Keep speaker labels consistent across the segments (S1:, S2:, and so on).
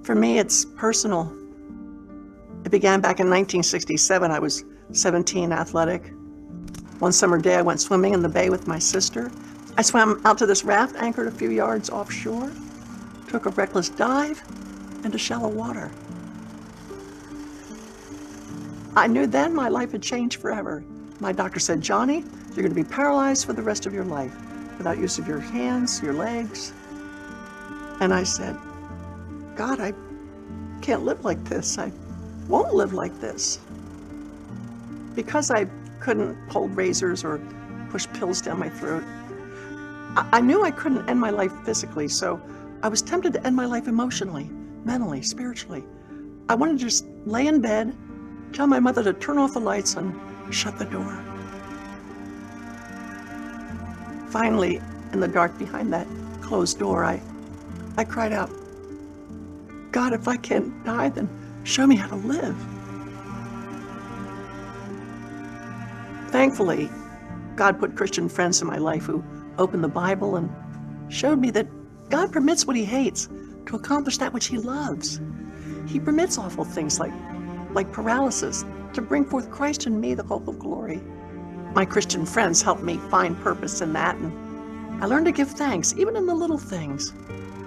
S1: For me, it's personal. It began back in 1967. I was 17, athletic. One summer day, I went swimming in the bay with my sister. I swam out to this raft anchored a few yards offshore, took a reckless dive into shallow water. I knew then my life had changed forever. My doctor said, "Joni, you're going to be paralyzed for the rest of your life, without use of your hands, your legs." And I said, "God, I can't live like this. I won't live like this." Because I couldn't hold razors or push pills down my throat, I knew I couldn't end my life physically, so I was tempted to end my life emotionally, mentally, spiritually. I wanted to just lay in bed, tell my mother to turn off the lights and shut the door. Finally, in the dark behind that closed door, I cried out, "God, if I can't die, then show me how to live." Thankfully, God put Christian friends in my life who opened the Bible and showed me that God permits what he hates to accomplish that which he loves. He permits awful things like paralysis to bring forth Christ in me, the hope of glory. My Christian friends helped me find purpose in that, and I learned to give thanks, even in the little things.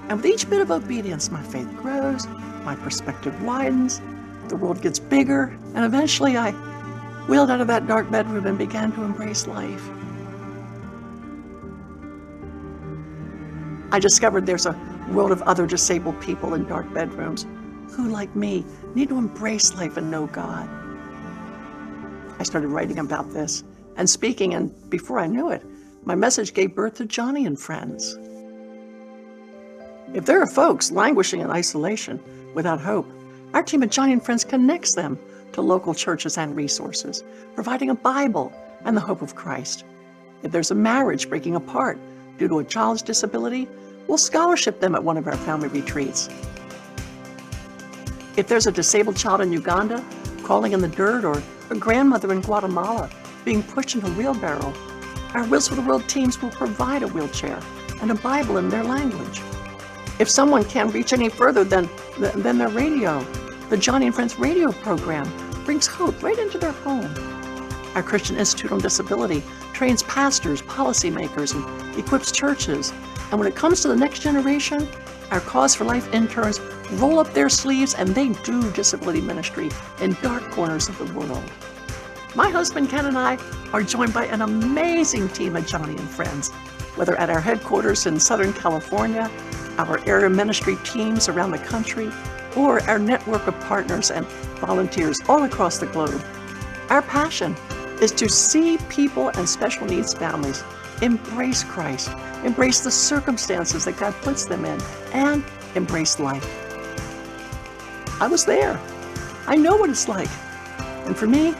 S1: And with each bit of obedience, my faith grows, my perspective widens, the world gets bigger, and eventually I wheeled out of that dark bedroom and began to embrace life. I discovered there's a world of other disabled people in dark bedrooms who, like me, need to embrace life and know God. I started writing about this and speaking, and before I knew it, my message gave birth to Joni and Friends. If there are folks languishing in isolation without hope, our team at Joni and Friends connects them to local churches and resources, providing a Bible and the hope of Christ. If there's a marriage breaking apart due to a child's disability, we'll scholarship them at one of our family retreats. If there's a disabled child in Uganda crawling in the dirt, or a grandmother in Guatemala being pushed into a wheelbarrow, our Wheels for the World teams will provide a wheelchair and a Bible in their language. If someone can't reach any further than their radio, the Joni and Friends radio program brings hope right into their home. Our Christian Institute on Disability trains pastors, policymakers, and equips churches. And when it comes to the next generation, our Cause for Life interns roll up their sleeves and they do disability ministry in dark corners of the world. My husband Ken and I are joined by an amazing team at Joni and Friends, whether at our headquarters in Southern California, our area ministry teams around the country, or our network of partners and volunteers all across the globe. Our passion is to see people and special needs families embrace Christ, embrace the circumstances that God puts them in, and embrace life. I was there. I know what it's like. And for me,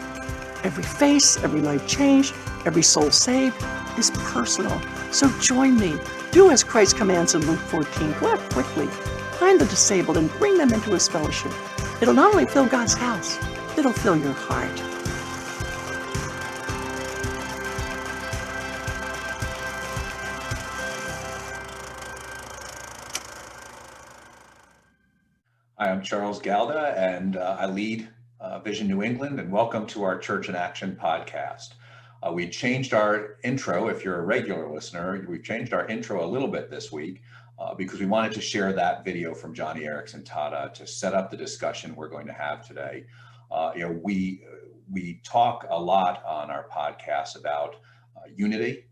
S1: every face, every life changed, every soul saved is personal. So join me. Do as Christ commands in Luke 14. Go out quickly, find the disabled, and bring them into his fellowship. It'll not only fill God's house, it'll fill your heart.
S2: Hi, I'm Charles Galda, and I lead Vision New England, and welcome to our Church in Action podcast. We changed our intro. If you're a regular listener, we've changed our intro a little bit this week because we wanted to share that video from Joni Eareckson Tada to set up the discussion we're going to have today. We talk a lot on our podcast about unity,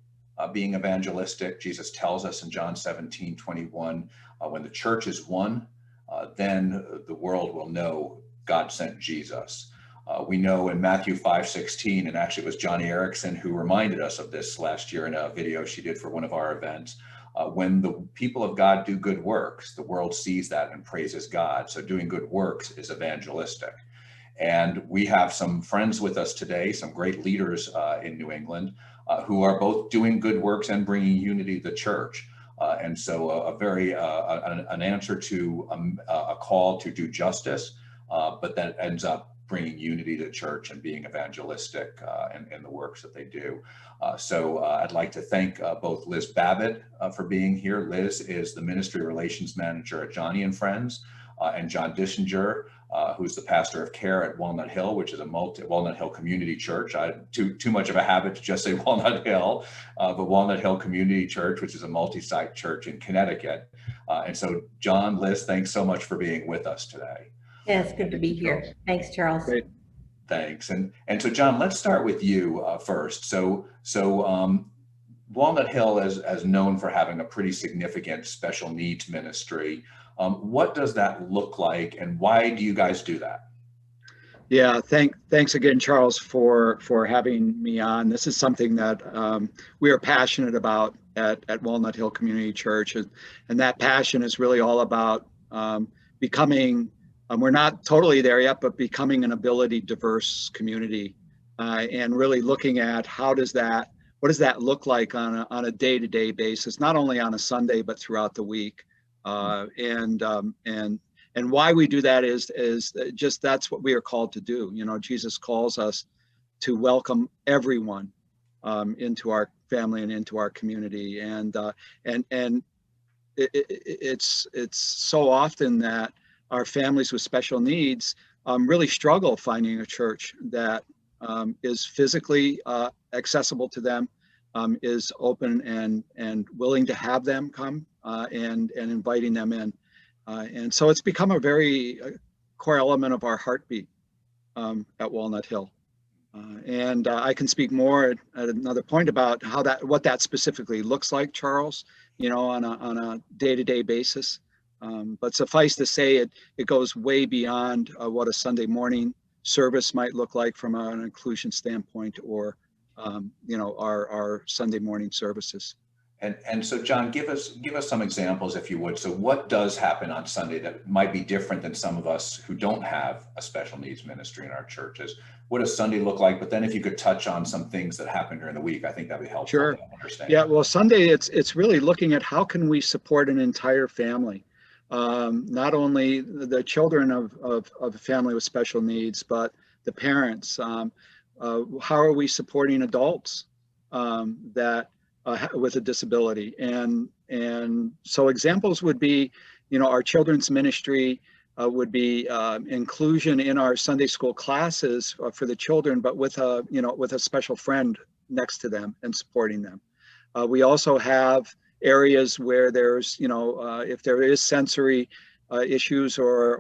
S2: being evangelistic. Jesus tells us in John 17:21, when the church is one, then the world will know God sent Jesus. We know in Matthew 5:16, and actually it was Joni Eareckson who reminded us of this last year in a video she did for one of our events. When the people of God do good works, the world sees that and praises God. So doing good works is evangelistic. And we have some friends with us today, some great leaders in New England who are both doing good works and bringing unity to the church. And so an answer to a call to do justice, but that ends up bringing unity to the church and being evangelistic in the works that they do. So I'd like to thank both Liz Babbitt for being here. Liz is the Ministry Relations Manager at Joni and Friends. and John Dischinger, who's the pastor of care at Walnut Hill, which is a Walnut Hill Community Church. Too much of a habit to just say Walnut Hill, but Walnut Hill Community Church, which is a multi-site church in Connecticut. And so, John, Liz, thanks so much for being with us today.
S3: Yeah, it's good to be here. Thanks, Charles.
S2: Great. Thanks. And so, John, let's start with you first. So Walnut Hill is known for having a pretty significant special needs ministry. What does that look like, and why do you guys do that?
S4: Yeah, thanks again, Charles, for having me on. This is something that we are passionate about at Walnut Hill Community Church, and that passion is really all about becoming. We're not totally there yet, but becoming an ability diverse community, and really looking at what does that look like on a day-to-day basis, not only on a Sunday but throughout the week. And why we do that is just that's what we are called to do. You know, Jesus calls us to welcome everyone into our family and into our community, and it's so often that our families with special needs really struggle finding a church that is physically accessible to them, is open and willing to have them come, and inviting them in. And so it's become a very core element of our heartbeat at Walnut Hill. And I can speak more at another point about what that specifically looks like, Charles, you know, on a day-to-day basis. But suffice to say, it goes way beyond what a Sunday morning service might look like from an inclusion standpoint, or you know, our Sunday morning services.
S2: And so, John, give us some examples, if you would. So what does happen on Sunday that might be different than some of us who don't have a special needs ministry in our churches? What does Sunday look like? But then if you could touch on some things that happen during the week, I think that'd be helpful.
S4: Sure.
S2: To understand.
S4: Yeah, well, Sunday, it's really looking at how can we support an entire family. Not only the children of a family with special needs, but the parents. How are we supporting adults that with a disability? And so examples would be, you know, our children's ministry would be inclusion in our Sunday school classes for the children, but with a special friend next to them and supporting them. We also have areas where there's, you know, if there is sensory issues or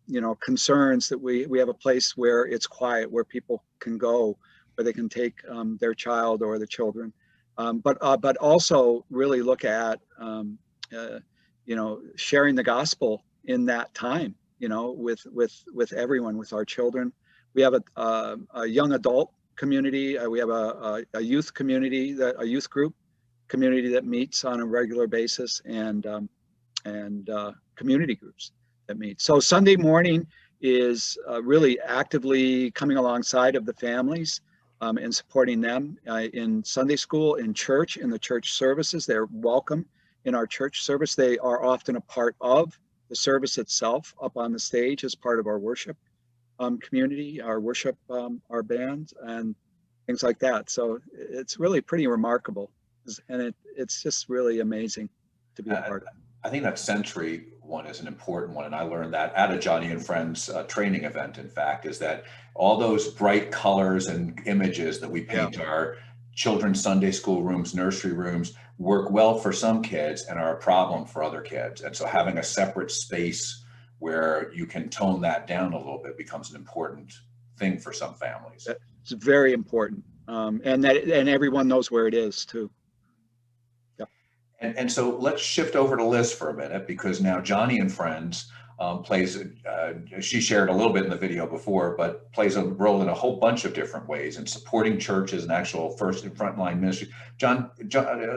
S4: you know, concerns, that we have a place where it's quiet, where people can go, where they can take their child or the children, but also really look at you know, sharing the gospel in that time, you know, with everyone, with our children. We have a young adult community. We have a youth community, a youth group community that meets on a regular basis, and community groups that meet. So Sunday morning is really actively coming alongside of the families and supporting them in Sunday school, in church, in the church services. They're welcome in our church service. They are often a part of the service itself, up on the stage as part of our worship community, our worship, our bands, and things like that. So it's really pretty remarkable, and it's just really amazing to be a part of.
S2: I think that sensory one is an important one, and I learned that at a Joni and Friends training event. In fact, is that all those bright colors and images that we paint our children's Sunday school rooms, nursery rooms, work well for some kids and are a problem for other kids. And so having a separate space where you can tone that down a little bit becomes an important thing for some families.
S4: It's very important, and everyone knows where it is too.
S2: And so let's shift over to Liz for a minute, because now Joni and Friends plays, she shared a little bit in the video before, but plays a role in a whole bunch of different ways in supporting churches and actual first and frontline ministry.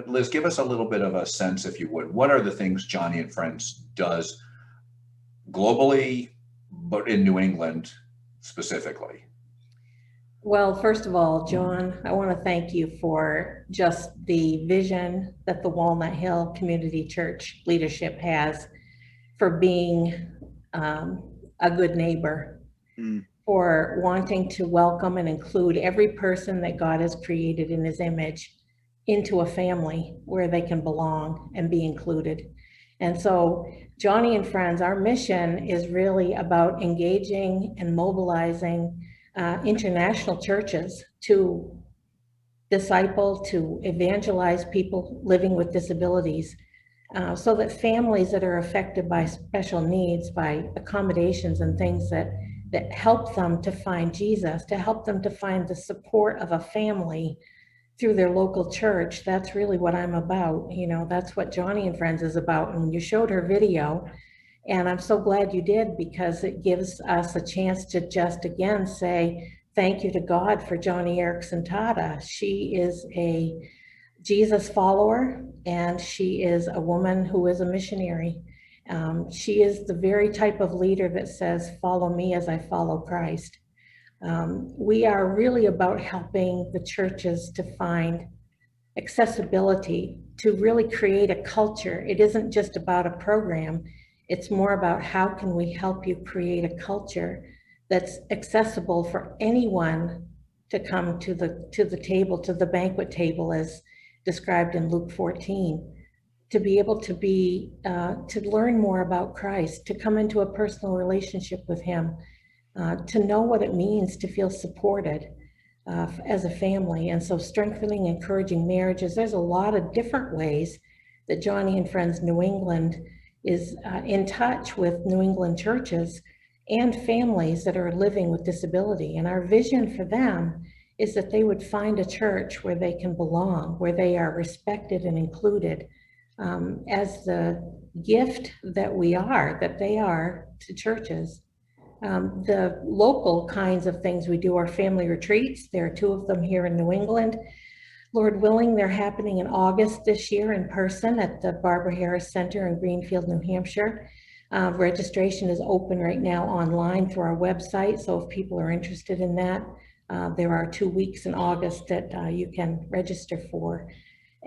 S2: Liz, give us a little bit of a sense, if you would. What are the things Joni and Friends does globally, but in New England specifically?
S3: Well, first of all, John, I want to thank you for just the vision that the Walnut Hill Community Church leadership has for being a good neighbor, for wanting to welcome and include every person that God has created in his image into a family where they can belong and be included. And so Joni and Friends, our mission is really about engaging and mobilizing international churches to disciple, to evangelize people living with disabilities, so that families that are affected by special needs, by accommodations and things that help them to find Jesus, to help them to find the support of a family through their local church. That's really what I'm about. You know, that's what Joni and Friends is about. And you showed her video, and I'm so glad you did, because it gives us a chance to just again say thank you to God for Joni Eareckson Tada. She is a Jesus follower, and she is a woman who is a missionary. She is the very type of leader that says, follow me as I follow Christ. We are really about helping the churches to find accessibility, to really create a culture. It isn't just about a program. It's more about how can we help you create a culture that's accessible for anyone to come to the table, to the banquet table, as described in Luke 14, to be able to to learn more about Christ, to come into a personal relationship with him, to know what it means to feel supported as a family. And so strengthening, encouraging marriages, there's a lot of different ways that Joni and Friends New England is in touch with New England churches and families that are living with disability. And our vision for them is that they would find a church where they can belong, where they are respected and included as the gift that they are to churches. The local kinds of things we do are family retreats. There are 2 of them here in New England. Lord willing, they're happening in August this year in person at the Barbara Harris Center in Greenfield, New Hampshire. Registration is open right now online through our website, so if people are interested in that, there are 2 weeks in August that you can register for.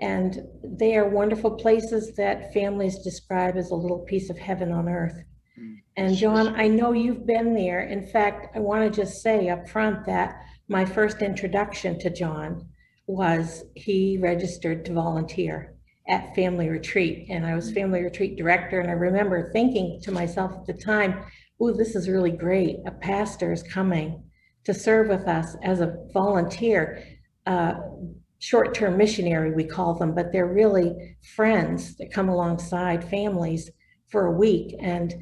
S3: And they are wonderful places that families describe as a little piece of heaven on earth. And John, I know you've been there. In fact, I want to just say up front that my first introduction to John was he registered to volunteer at Family Retreat, and I was Family Retreat director. And I remember thinking to myself at the time, "Ooh, this is really great. A pastor is coming to serve with us as a volunteer." Short-term missionary, we call them, but they're really friends that come alongside families for a week and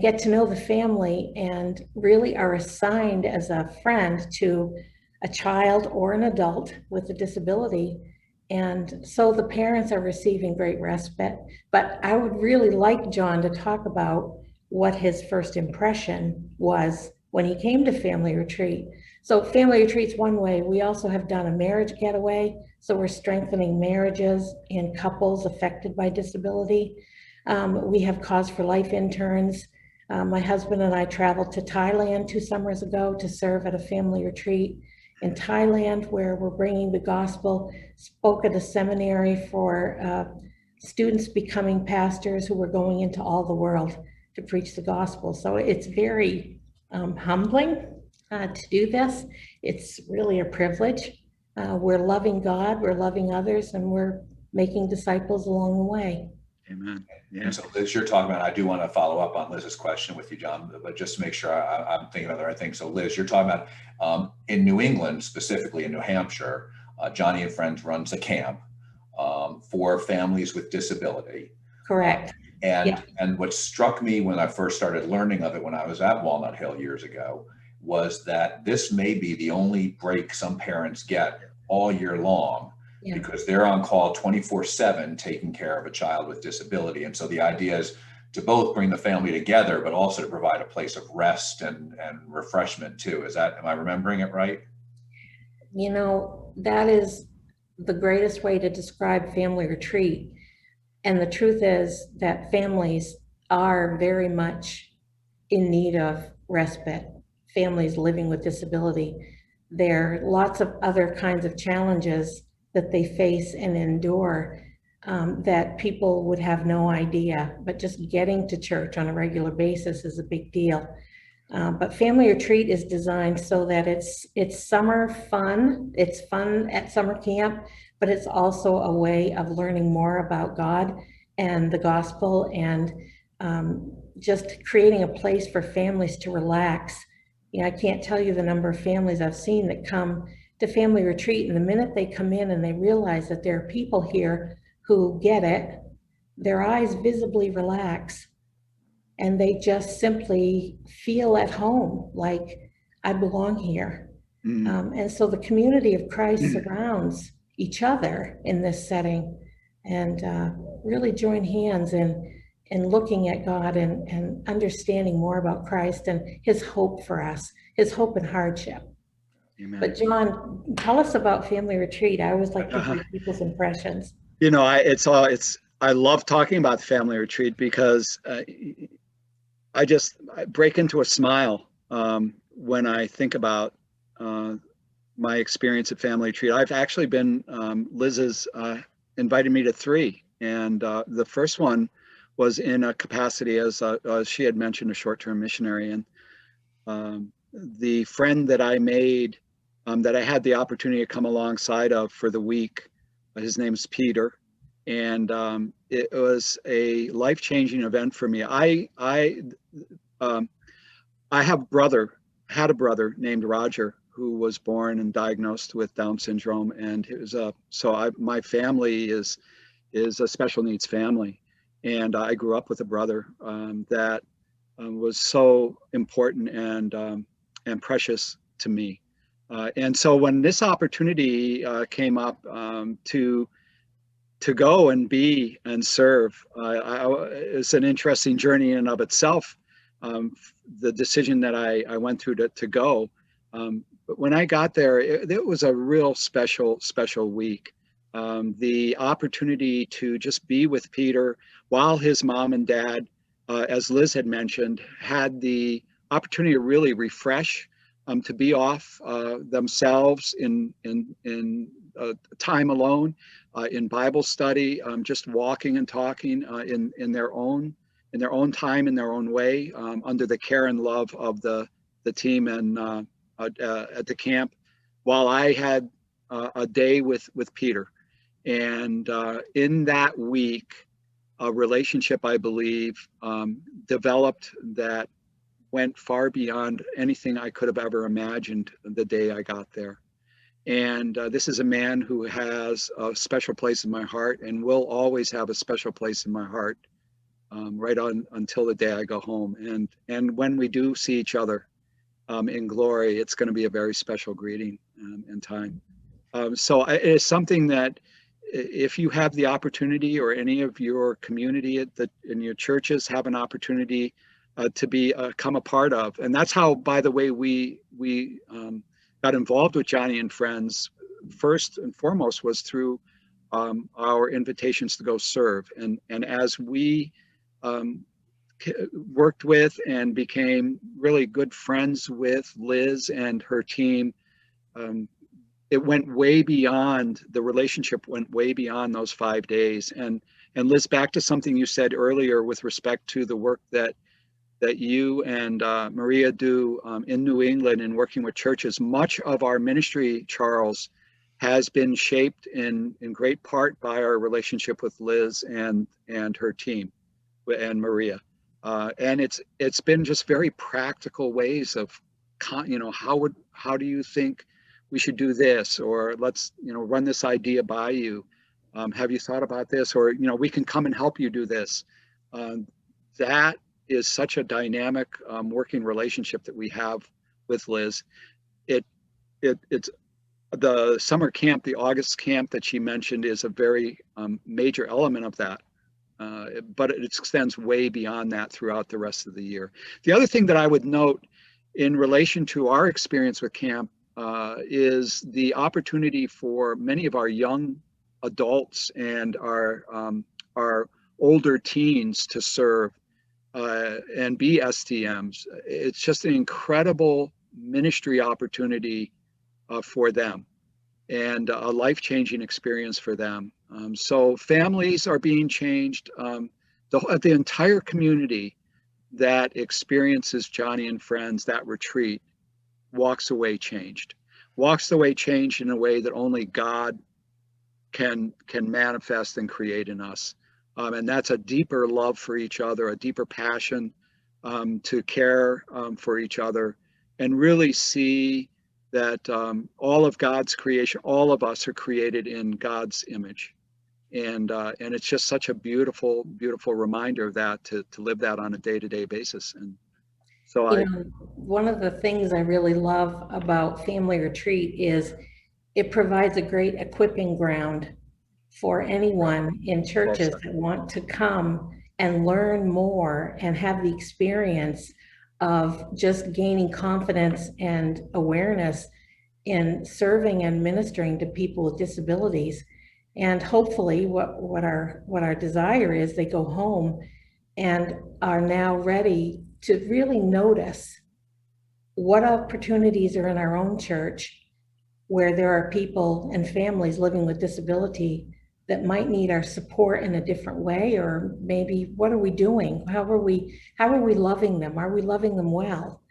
S3: get to know the family, and really are assigned as a friend to a child or an adult with a disability. And so the parents are receiving great respite. But I would really like John to talk about what his first impression was when he came to Family Retreat. So Family Retreat's one way. We also have done a marriage getaway. So we're strengthening marriages and couples affected by disability. We have Cause for Life interns. My husband and I traveled to Thailand 2 summers ago to serve at a family retreat in Thailand, where we're bringing the gospel. Spoke at a seminary for students becoming pastors who were going into all the world to preach the gospel. So it's very humbling to do this. It's really a privilege. We're loving God, we're loving others, and we're making disciples along the way.
S4: Amen. Yeah.
S2: And so Liz, you're talking about, I do want to follow up on Liz's question with you, John, but just to make sure I'm thinking of the right thing. So Liz, you're talking about in New England, specifically in New Hampshire, Joni and Friends runs a camp for families with disability.
S3: Correct.
S2: And what struck me when I first started learning of it when I was at Walnut Hill years ago was that this may be the only break some parents get all year long. Yeah. Because they're on call 24/7 taking care of a child with disability. And so the idea is to both bring the family together, but also to provide a place of rest and refreshment too. Am I remembering it right?
S3: You know, that is the greatest way to describe Family Retreat. And the truth is that families are very much in need of respite. Families living with disability. There are lots of other kinds of challenges that they face and endure that people would have no idea, but just getting to church on a regular basis is a big deal. But Family Retreat is designed so that it's summer fun. It's fun at summer camp, but it's also a way of learning more about God and the gospel, and just creating a place for families to relax. You know, I can't tell you the number of families I've seen that come to family retreat, and the minute they come in and they realize that there are people here who get it, their eyes visibly relax, and they just simply feel at home, like, I belong here. And so the community of Christ surrounds each other in this setting, and really join hands in looking at God and understanding more about Christ and his hope for us, his hope in hardship.
S4: Amen.
S3: But John, tell us about family retreat. I always like to hear people's impressions.
S4: You know, I love talking about the family retreat because I break into a smile when I think about my experience at family retreat. I've actually been, Liz has invited me to 3, and the first one was in a capacity as she had mentioned, a short-term missionary. And the friend that I made, that I had the opportunity to come alongside of for the week, his name's Peter, and it was a life-changing event for me. I had a brother named Roger who was born and diagnosed with Down syndrome, and it was my family is a special needs family, and I grew up with a brother that was so important and precious to me. And so when this opportunity came up to go and be and serve, it's an interesting journey in and of itself. The decision that I went through to go, but when I got there, it was a real special week. The opportunity to just be with Peter while his mom and dad, as Liz had mentioned, had the opportunity to really refresh, to be off themselves in time alone, in Bible study, just walking and talking in their own time, in their own way, under the care and love of the team and at the camp, while I had a day with Peter. And in that week, a relationship, I believe, developed that went far beyond anything I could have ever imagined the day I got there. And this is a man who has a special place in my heart and will always have a special place in my heart, right on until the day I go home. And when we do see each other in glory, it's going to be a very special greeting and time. So it is something that, if you have the opportunity, or any of your community in your churches have an opportunity to become a part of. And that's how, by the way, we got involved with Joni and Friends. First and foremost was through our invitations to go serve. And as we worked with and became really good friends with Liz and her team, it went way beyond, the relationship went way beyond those 5 days. And Liz, back to something you said earlier with respect to the work that you and Maria do in New England and working with churches. Much of our ministry, Charles, has been shaped in great part by our relationship with Liz and her team and Maria. And it's been just very practical ways of, how do you think we should do this, or let's run this idea by you. Have you thought about this? Or we can come and help you do this. That is such a dynamic working relationship that we have with Liz. It's the summer camp, the August camp that she mentioned, is a very major element of that. But it extends way beyond that throughout the rest of the year. The other thing that I would note in relation to our experience with camp is the opportunity for many of our young adults and our older teens to serve and be STMs. It's just an incredible ministry opportunity for them, and a life-changing experience for them. So families are being changed. The entire community that experiences Joni and Friends, that retreat, walks away changed in a way that only God can manifest and create in us. And that's a deeper love for each other, a deeper passion to care for each other, and really see that all of God's creation, all of us are created in God's image. And it's just such a beautiful, beautiful reminder of that, to live that on a day-to-day basis. And so
S3: one of the things I really love about Family Retreat is it provides a great equipping ground for anyone in churches that want to come and learn more and have the experience of just gaining confidence and awareness in serving and ministering to people with disabilities. And hopefully what our desire is, they go home and are now ready to really notice what opportunities are in our own church where there are people and families living with disability that might need our support in a different way, or maybe what are we doing? How are we loving them? Are we loving them well?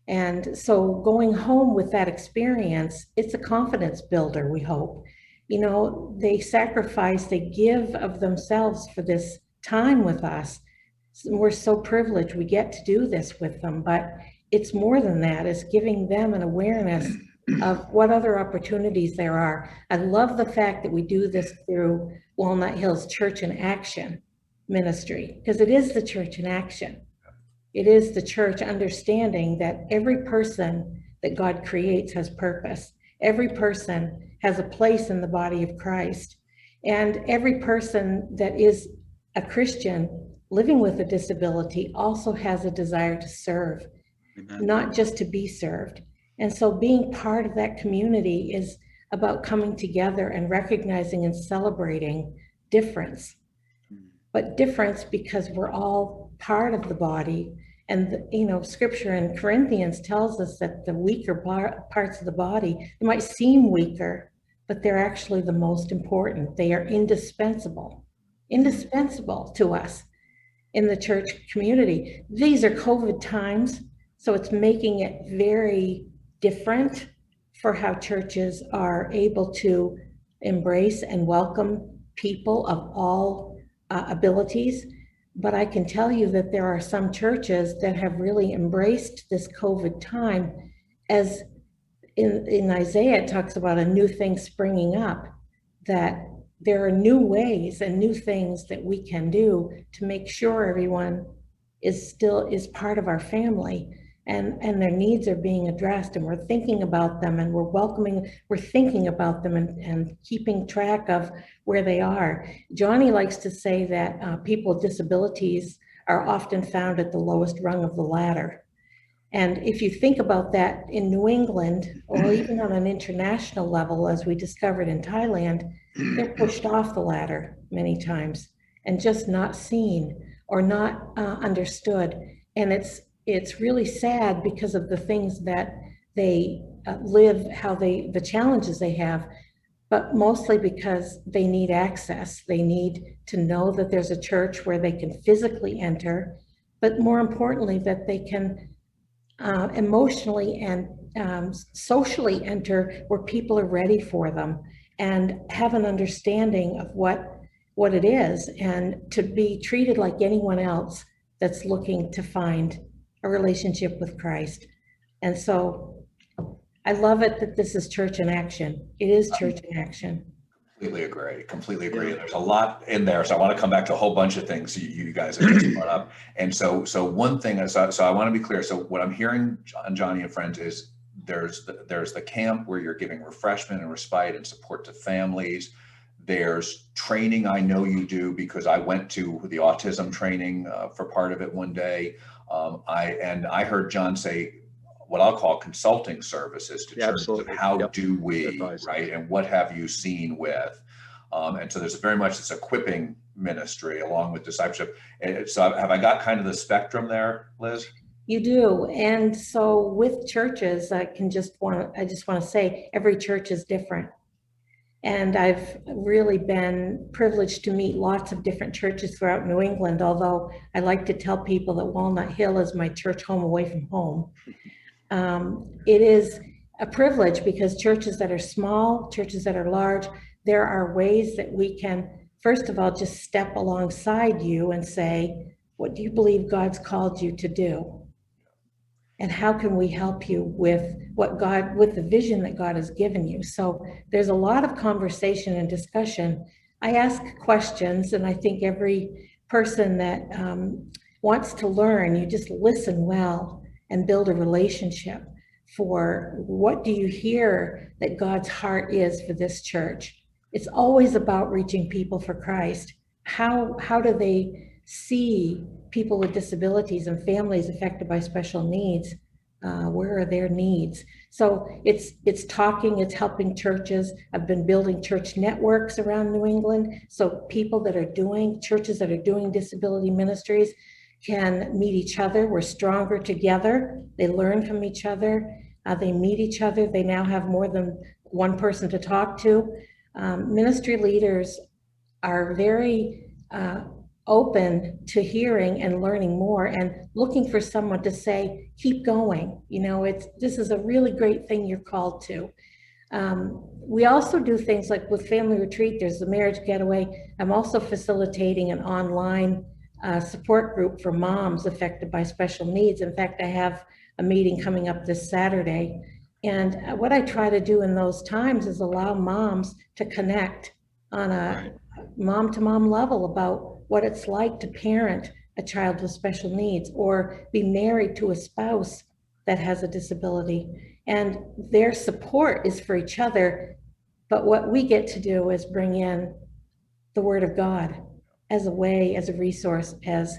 S3: And so going home with that experience, it's a confidence builder, we hope. You know, they sacrifice, they give of themselves for this time with us. We're so privileged we get to do this with them, but it's more than that. It's giving them an awareness of what other opportunities there are. I love the fact that we do this through Walnut Hill's Church in Action ministry, because it is the church in action. It is the church understanding that every person that God creates has purpose. Every person has a place in the body of Christ. And every person that is a Christian living with a disability also has a desire to serve, Amen. Not just to be served. And so being part of that community is about coming together and recognizing and celebrating difference. But difference because we're all part of the body. And scripture in Corinthians tells us that the weaker parts of the body, they might seem weaker, but they're actually the most important. They are indispensable to us in the church community. These are COVID times, so it's making it very different for how churches are able to embrace and welcome people of all abilities. But I can tell you that there are some churches that have really embraced this COVID time, as in Isaiah, it talks about a new thing springing up, that there are new ways and new things that we can do to make sure everyone is part of our family, and their needs are being addressed, and we're thinking about them, and we're thinking about them and keeping track of where they are. Joni likes to say that people with disabilities are often found at the lowest rung of the ladder. And if you think about that in New England, or even on an international level, as we discovered in Thailand, they're pushed off the ladder many times and just not seen or not understood. And it's really sad because of the things that they live, the challenges they have, but mostly because they need access. They need to know that there's a church where they can physically enter, but more importantly, that they can emotionally and socially enter where people are ready for them and have an understanding of what it is, and to be treated like anyone else that's looking to find a relationship with Christ. And so I love it that this is church in action. It is church in action.
S2: Completely agree. There's a lot in there, so I want to come back to a whole bunch of things you guys have just brought up. And so one thing is, so I want to be clear. So what I'm hearing on Joni and Friends is there's the camp where you're giving refreshment and respite and support to families. There's training. I know you do, because I went to the autism training for part of it one day. I heard John say what I'll call consulting services to churches of how do we, right? And what have you seen with? And so there's very much this equipping ministry along with discipleship. And so have I got kind of the spectrum there, Liz?
S3: You do. And so with churches, I just want to say every church is different. And I've really been privileged to meet lots of different churches throughout New England, although I like to tell people that Walnut Hill is my church home away from home. It is a privilege because churches that are small, churches that are large, there are ways that we can first of all, just step alongside you and say, what do you believe God's called you to do? And how can we help you with with the vision that God has given you? So there's a lot of conversation and discussion. I ask questions, and I think every person that wants to learn, you just listen well and build a relationship for what do you hear that God's heart is for this church. It's always about reaching people for Christ. How do they see people with disabilities and families affected by special needs? Where are their needs? So it's talking, it's helping churches. I've been building church networks around New England. So people that are doing, churches that are doing disability ministries can meet each other. We're stronger together. They learn from each other. They meet each other. They now have more than one person to talk to. Ministry leaders are very open to hearing and learning more and looking for someone to say, keep going. You know, this is a really great thing you're called to. We also do things like with Family Retreat, there's the Marriage Getaway. I'm also facilitating an online support group for moms affected by special needs. In fact, I have a meeting coming up this Saturday. And what I try to do in those times is allow moms to connect on a mom-to-mom level about what it's like to parent a child with special needs or be married to a spouse that has a disability. And their support is for each other. But what we get to do is bring in the Word of God as a way, as a resource, as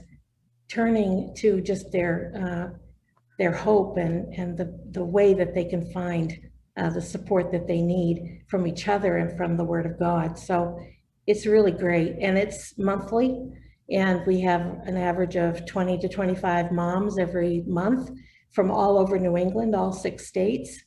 S3: turning to just their hope and the way that they can find the support that they need from each other and from the Word of God. So it's really great, and it's monthly, and we have an average of 20 to 25 moms every month from all over New England, all 6 states,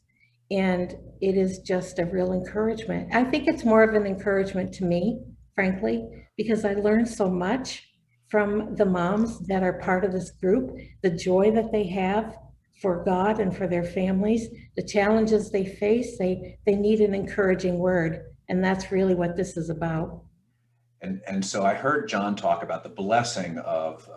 S3: and it is just a real encouragement. I think it's more of an encouragement to me, frankly, because I learned so much from the moms that are part of this group, the joy that they have for God and for their families, the challenges they face. They need an encouraging word, and that's really what this is about.
S2: And so I heard John talk about the blessing of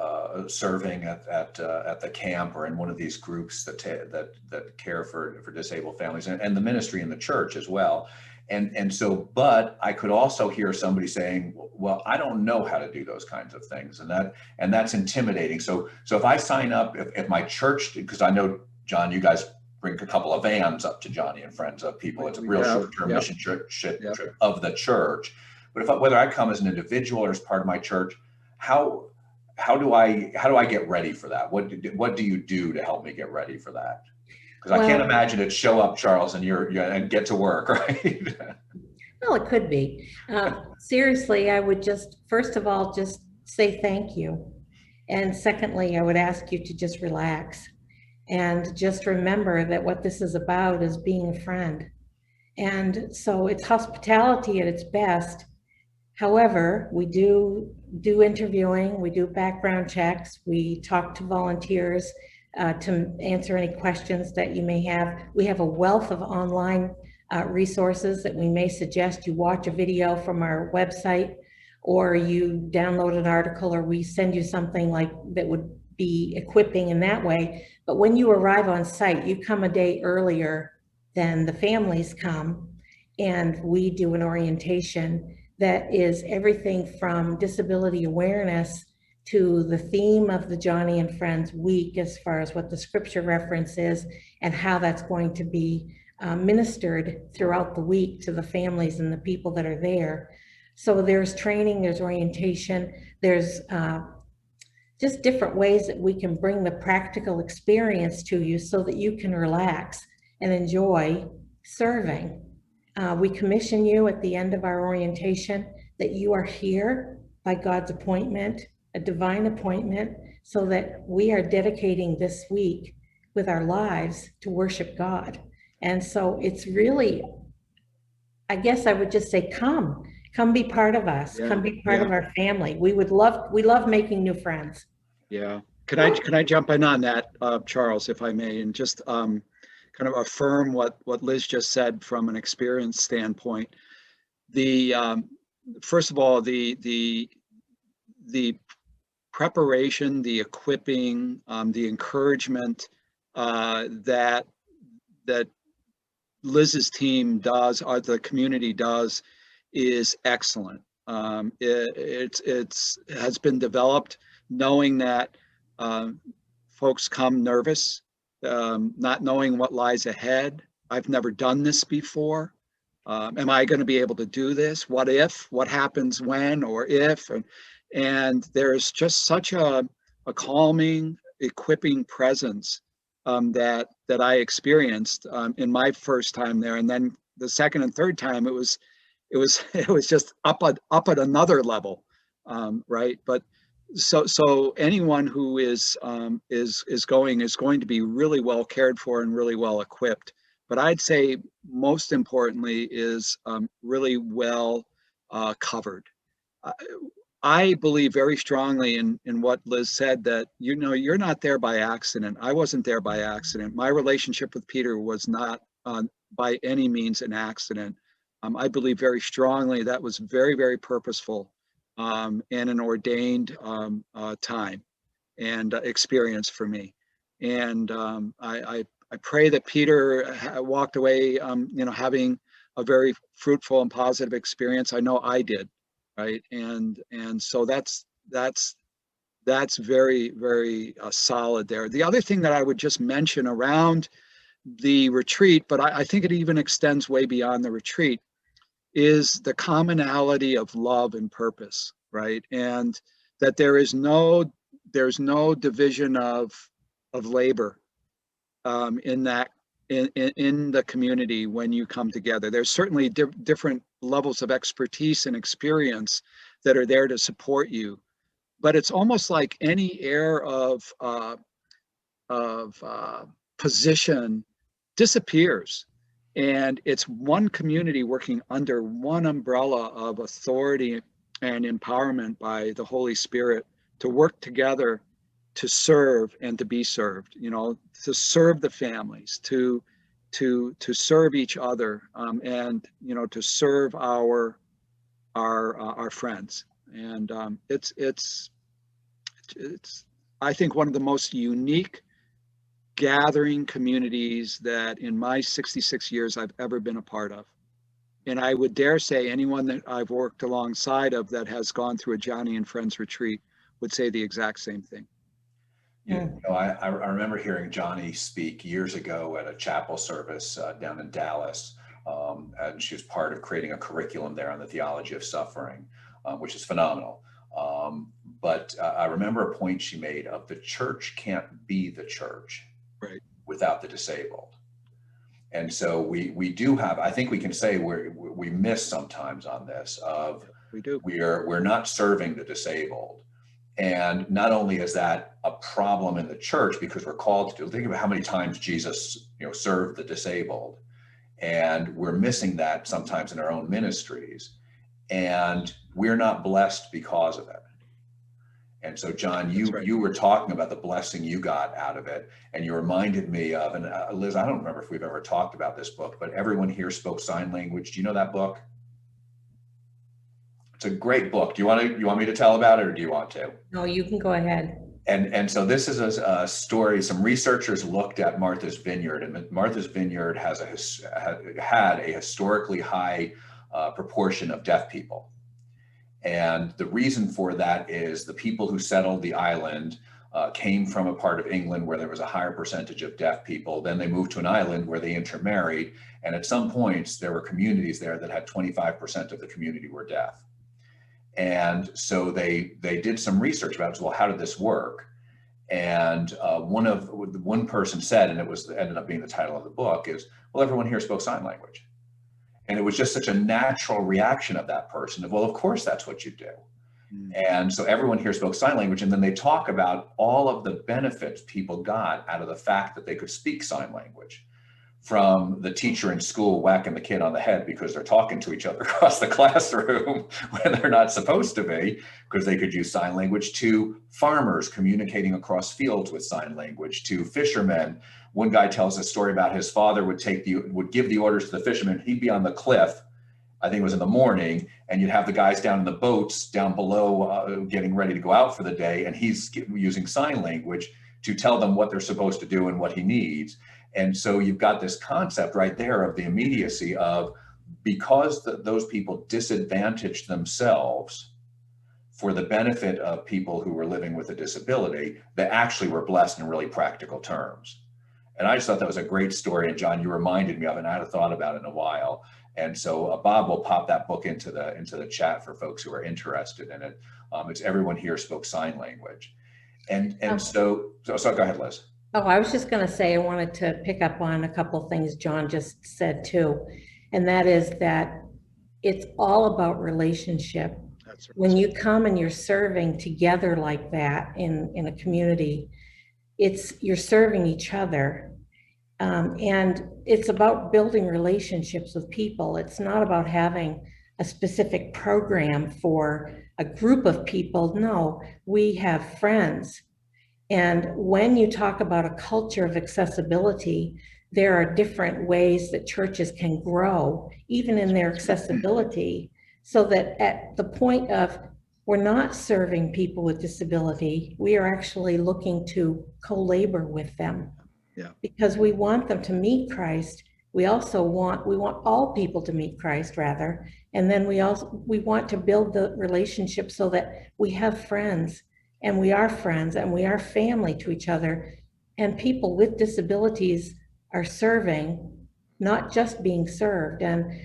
S2: serving at the camp or in one of these groups that care for disabled families, and the ministry in the church as well. And so, but I could also hear somebody saying, well, I don't know how to do those kinds of things, and that's intimidating. So if I sign up, if my church, because I know, John, you guys bring a couple of vans up to Joni and friends of people. It's a real short-term mission trip of the church. But whether I come as an individual or as part of my church, how do I get ready for that? What do you do to help me get ready for that? Because I can't imagine it show up, Charles, and and get to work, right?
S3: Well, it could be. Seriously, I would just, first of all, just say thank you. And secondly, I would ask you to just relax and just remember that what this is about is being a friend. And so it's hospitality at its best. However, we do interviewing, we do background checks, we talk to volunteers to answer any questions that you may have. We have a wealth of online resources that we may suggest you watch a video from our website, or you download an article, or we send you something like that would be equipping in that way. But when you arrive on site, you come a day earlier than the families come, and we do an orientation that is everything from disability awareness to the theme of the Joni and Friends week, as far as what the scripture reference is and how that's going to be ministered throughout the week to the families and the people that are there. So there's training, there's orientation, there's just different ways that we can bring the practical experience to you so that you can relax and enjoy serving. We commission you at the end of our orientation that you are here by God's appointment, a divine appointment, so that we are dedicating this week with our lives to worship God. And so it's really, I guess I would just say, come be part of us, come be part of our family. We love making new friends.
S4: Yeah. Can I jump in on that, Charles, if I may, and just kind of affirm what Liz just said from an experience standpoint. The first of all, the preparation, the equipping, the encouragement that Liz's team does, or the community does, is excellent. It has been developed knowing that folks come nervous, not knowing what lies ahead. I've never done this before. Am I going to be able to do this? What if? What happens when or if? And there's just such a calming, equipping presence that I experienced in my first time there, and then the second and third time it was just up at another level, right? But so anyone who is going to be really well cared for and really well equipped. But I'd say most importantly is really well covered. I believe very strongly in what Liz said, that, you're not there by accident. I wasn't there by accident. My relationship with Peter was not by any means an accident. I believe very strongly that was very, very purposeful and an ordained time and experience for me. And I pray that Peter walked away, having a very fruitful and positive experience. I know I did, right? And so that's very, very solid there. The other thing that I would just mention around the retreat, but I think it even extends way beyond the retreat, is the commonality of love and purpose, right? And that there's no division of labor in the community when you come together. There's certainly different levels of expertise and experience that are there to support you, but it's almost like any air of position disappears, and it's one community working under one umbrella of authority and empowerment by the Holy Spirit to work together to serve and to be served, to serve the families, to serve each other, and to serve our friends. And it's I think one of the most unique gathering communities that in my 66 years I've ever been a part of. And I would dare say anyone that I've worked alongside of that has gone through a Joni and Friends retreat would say the exact same thing.
S2: I remember hearing Joni speak years ago at a chapel service down in Dallas, and she was part of creating a curriculum there on the theology of suffering, which is phenomenal. But I remember a point she made of the church can't be the church without the disabled. And so we do have, I think we can say we miss sometimes on this of we're not serving the disabled. And not only is that a problem in the church because we're called to do, think about how many times Jesus, served the disabled, and we're missing that sometimes in our own ministries, and we're not blessed because of it. And so, John, you were talking about the blessing you got out of it, and you reminded me of, and Liz, I don't remember if we've ever talked about this book, but Everyone Here Spoke Sign Language. Do you know that book? It's a great book. Do you want me to tell about it, or do you want to?
S3: No, you can go ahead.
S2: And so this is a story. Some researchers looked at Martha's Vineyard, and Martha's Vineyard had a historically high proportion of deaf people. And the reason for that is the people who settled the island came from a part of England where there was a higher percentage of deaf people. Then they moved to an island where they intermarried. And at some points, there were communities there that had 25% of the community were deaf. And so they did some research about, well, how did this work? And one person said, and ended up being the title of the book, is, well, everyone here spoke sign language. And it was just such a natural reaction of that person of, well, of course, that's what you do. And so everyone here spoke sign language. And then they talk about all of the benefits people got out of the fact that they could speak sign language, from the teacher in school whacking the kid on the head because they're talking to each other across the classroom when they're not supposed to be, because they could use sign language, to farmers communicating across fields with sign language, to fishermen. One guy tells a story about his father would give the orders to the fishermen. He'd be on the cliff I think it was in the morning, and you'd have the guys down in the boats down below getting ready to go out for the day, and he's using sign language to tell them what they're supposed to do and what he needs. And so you've got this concept right there of the immediacy of, because those people disadvantaged themselves for the benefit of people who were living with a disability, they actually were blessed in really practical terms. And I just thought that was a great story. And John, you reminded me of it, and I hadn't thought about it in a while. And so Bob will pop that book into the chat for folks who are interested in it. It's Everyone Here Spoke Sign Language. And so go ahead, Liz.
S3: Oh, I was just going to say, I wanted to pick up on a couple of things John just said too. And that is that it's all about relationship. That's right. When you come and you're serving together like that in a community, you're serving each other. And it's about building relationships with people. It's not about having a specific program for a group of people. No, we have friends. And when you talk about a culture of accessibility, there are different ways that churches can grow, even in their accessibility, so that at the point of we're not serving people with disability, we are actually looking to co-labor with them. Yeah. Because we want them to meet Christ. We also want all people to meet Christ, rather. And then we want to build the relationship so that we have friends, and we are friends, and we are family to each other. And people with disabilities are serving, not just being served. And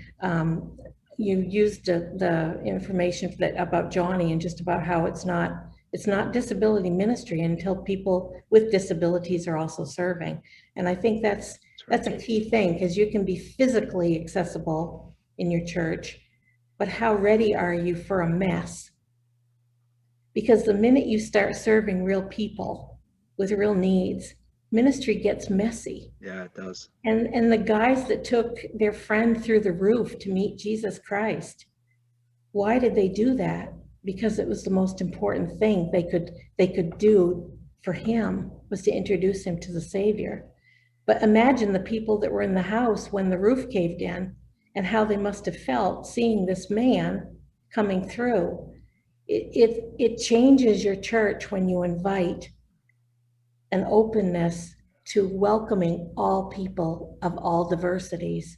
S3: you used the information about Joni, and just about how it's not disability ministry until people with disabilities are also serving. And I think that's a key thing, because you can be physically accessible in your church, but how ready are you for a mess? Because the minute you start serving real people with real needs, ministry gets messy.
S4: Yeah, it does.
S3: And the guys that took their friend through the roof to meet Jesus Christ, why did they do that? Because it was the most important thing they could do for him, was to introduce him to the Savior. But imagine the people that were in the house when the roof caved in, and how they must have felt seeing this man coming through. It changes your church when you invite an openness to welcoming all people of all diversities.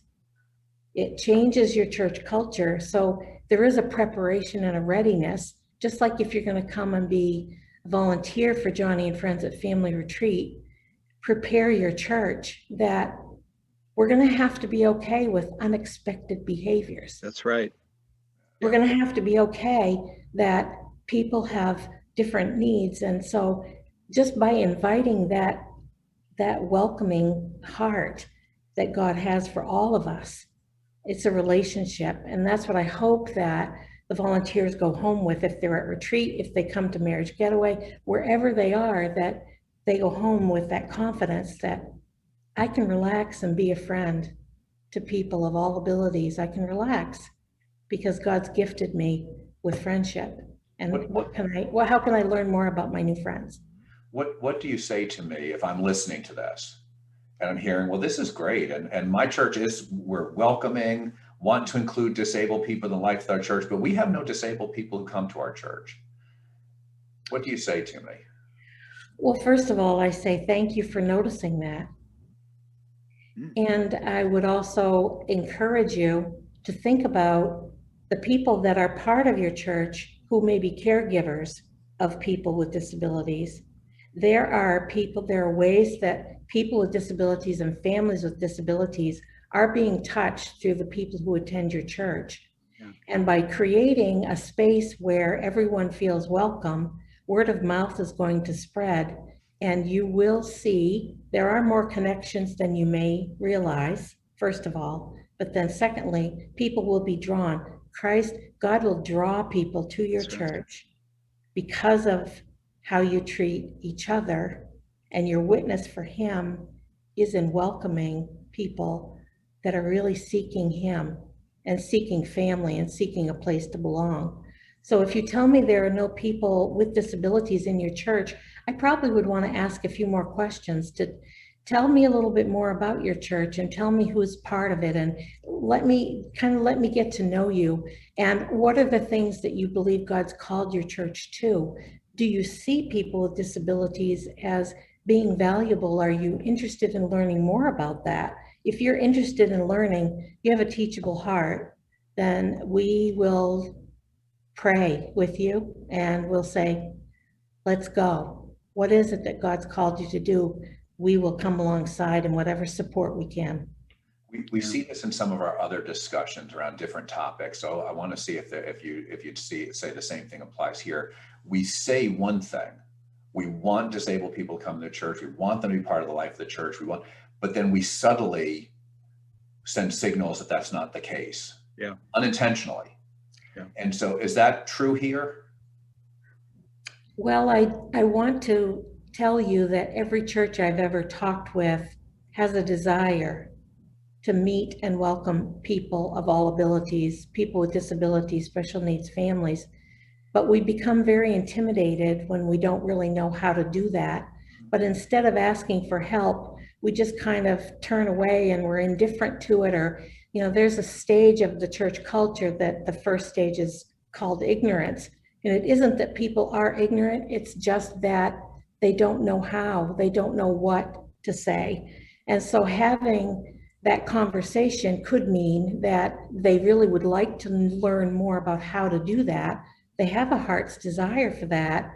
S3: It changes your church culture. So there is a preparation and a readiness, just like if you're going to come and be a volunteer for Joni and Friends at Family Retreat, prepare your church that we're going to have to be okay with unexpected behaviors.
S4: That's right.
S3: We're going to have to be okay that people have different needs. And so just by inviting that welcoming heart that God has for all of us, it's a relationship. And that's what I hope that the volunteers go home with, if they're at retreat, if they come to Marriage Getaway, wherever they are, that they go home with that confidence that I can relax and be a friend to people of all abilities. I can relax because God's gifted me with friendship. And how can I learn more about my new friends?
S2: What do you say to me if I'm listening to this and I'm hearing, well, this is great, and my church we're welcoming, want to include disabled people in the life of our church, but we have no disabled people who come to our church. What do you say to me?
S3: Well, first of all, I say thank you for noticing that. And I would also encourage you to think about the people that are part of your church who may be caregivers of people with disabilities. There are ways that people with disabilities and families with disabilities are being touched through the people who attend your church. Yeah. And by creating a space where everyone feels welcome, word of mouth is going to spread, and you will see there are more connections than you may realize, first of all, but then secondly, people will be drawn. God will draw people to your church because of how you treat each other, and your witness for him is in welcoming people that are really seeking him and seeking family and seeking a place to belong. So if you tell me there are no people with disabilities in your church, I probably would want to ask a few more questions tell me a little bit more about your church and tell me who's part of it, and let me get to know you. And what are the things that you believe God's called your church to? Do you see people with disabilities as being valuable? Are you interested in learning more about that? If you're interested in learning, you have a teachable heart, then we will pray with you and we'll say, let's go. What is it that God's called you to do? We will come alongside in whatever support we can.
S2: We see this in some of our other discussions around different topics. So I want to see if you'd say the same thing applies here. We say one thing: we want disabled people to come to the church. We want them to be part of the life of the church. But then we subtly send signals that that's not the case.
S4: Yeah.
S2: Unintentionally.
S4: Yeah.
S2: And so, is that true here?
S3: Well, I want to tell you that every church I've ever talked with has a desire to meet and welcome people of all abilities, people with disabilities, special needs families. But we become very intimidated when we don't really know how to do that. But instead of asking for help, we just kind of turn away and we're indifferent to it. Or, there's a stage of the church culture that the first stage is called ignorance. And it isn't that people are ignorant, it's just that they don't know how, they don't know what to say. And so having that conversation could mean that they really would like to learn more about how to do that. They have a heart's desire for that.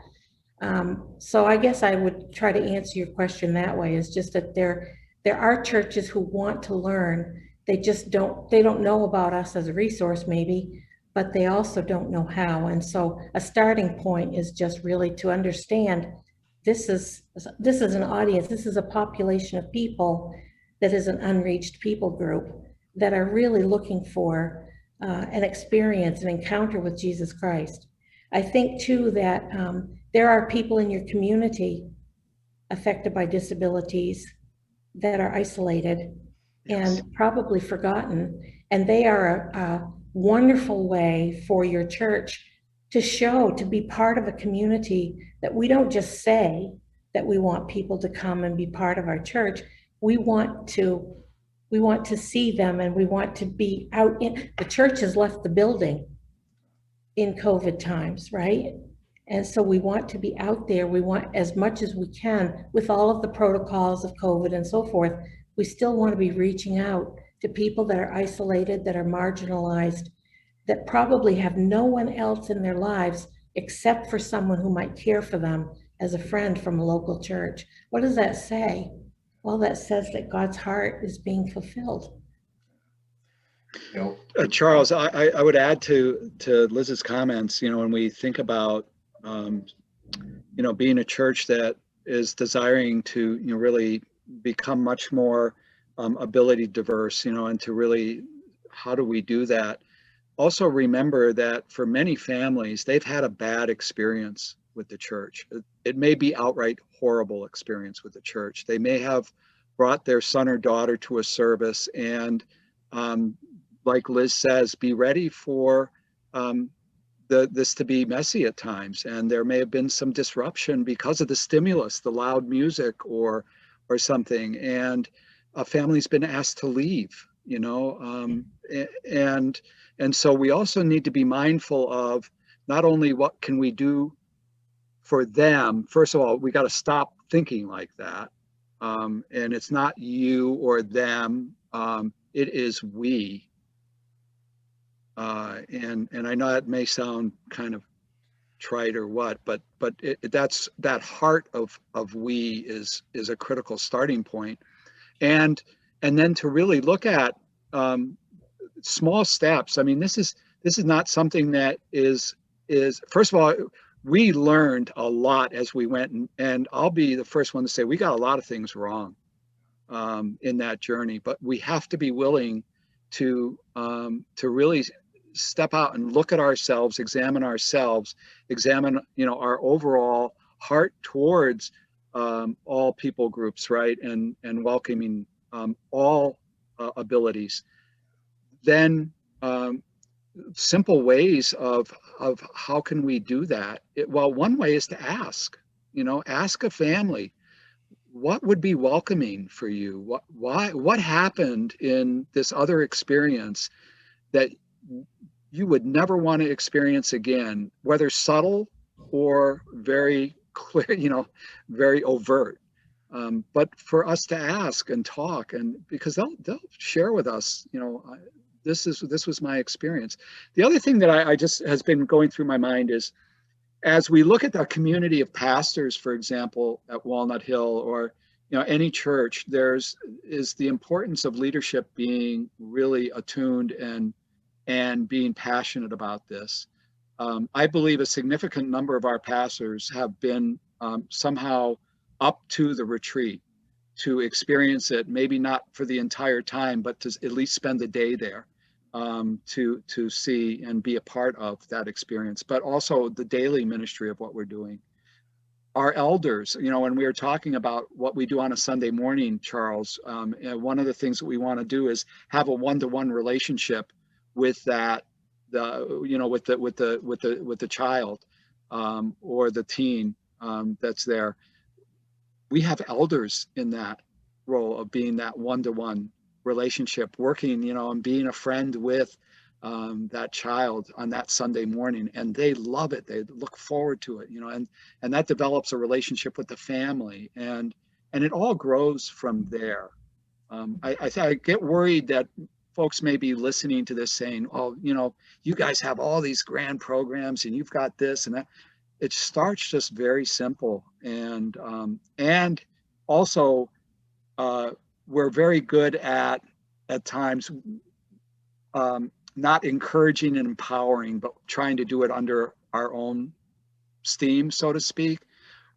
S3: So I guess I would try to answer your question that way, is just that there are churches who want to learn. They don't know about us as a resource maybe, but they also don't know how. And so a starting point is just really to understand this is an audience, this is a population of people that is an unreached people group that are really looking for an experience, an encounter with Jesus Christ. I think too that there are people in your community affected by disabilities that are isolated and probably forgotten, and they are a wonderful way for your church to be part of a community, that we don't just say that we want people to come and be part of our church. We want to see them, and we want to be out in the church has left the building in COVID times, right? And so we want to be out there. We want, as much as we can, with all of the protocols of COVID and so forth, we still want to be reaching out to people that are isolated, that are marginalized, that probably have no one else in their lives except for someone who might care for them as a friend from a local church. What does that say? Well, that says that God's heart is being fulfilled.
S4: Charles, I would add to Liz's comments, when we think about, being a church that is desiring to, really become much more ability diverse, and to really, how do we do that? Also remember that for many families, they've had a bad experience with the church. It may be outright horrible experience with the church. They may have brought their son or daughter to a service and, like Liz says, be ready for this to be messy at times. And there may have been some disruption because of the stimulus, the loud music or something. And a family's been asked to leave, and so we also need to be mindful of not only what can we do for them. First of all, we got to stop thinking like that. And it's not you or them, it is we. And I know it may sound kind of trite or what, but that's that heart of we is a critical starting point. And then to really look at small steps. I mean, this is not something that is first of all, we learned a lot as we went, and I'll be the first one to say we got a lot of things wrong in that journey, but we have to be willing to really step out and look at ourselves, examine our overall heart towards all people groups, right, and welcoming all abilities. Then simple ways of how can we do that? Well, one way is to ask a family, what would be welcoming for you? What happened in this other experience that you would never want to experience again, whether subtle or very clear, very overt. But for us to ask and talk, and because they'll share with us, this was my experience. The other thing that I just has been going through my mind is, as we look at the community of pastors, for example, at Walnut Hill or any church, is the importance of leadership being really attuned and being passionate about this. I believe a significant number of our pastors have been somehow up to the retreat to experience it, maybe not for the entire time, but to at least spend the day there, to see and be a part of that experience, but also the daily ministry of what we're doing. Our elders, when we were talking about what we do on a Sunday morning, Charles, one of the things that we want to do is have a one-to-one relationship with that, with the child or the teen that's there. We have elders in that role of being that one-to-one relationship, working, and being a friend with that child on that Sunday morning, and they love it. They look forward to it, and that develops a relationship with the family, and it all grows from there. I get worried that folks may be listening to this saying, "Oh, you guys have all these grand programs, and you've got this and that." It starts just very simple, and also we're very good at times not encouraging and empowering, but trying to do it under our own steam, so to speak,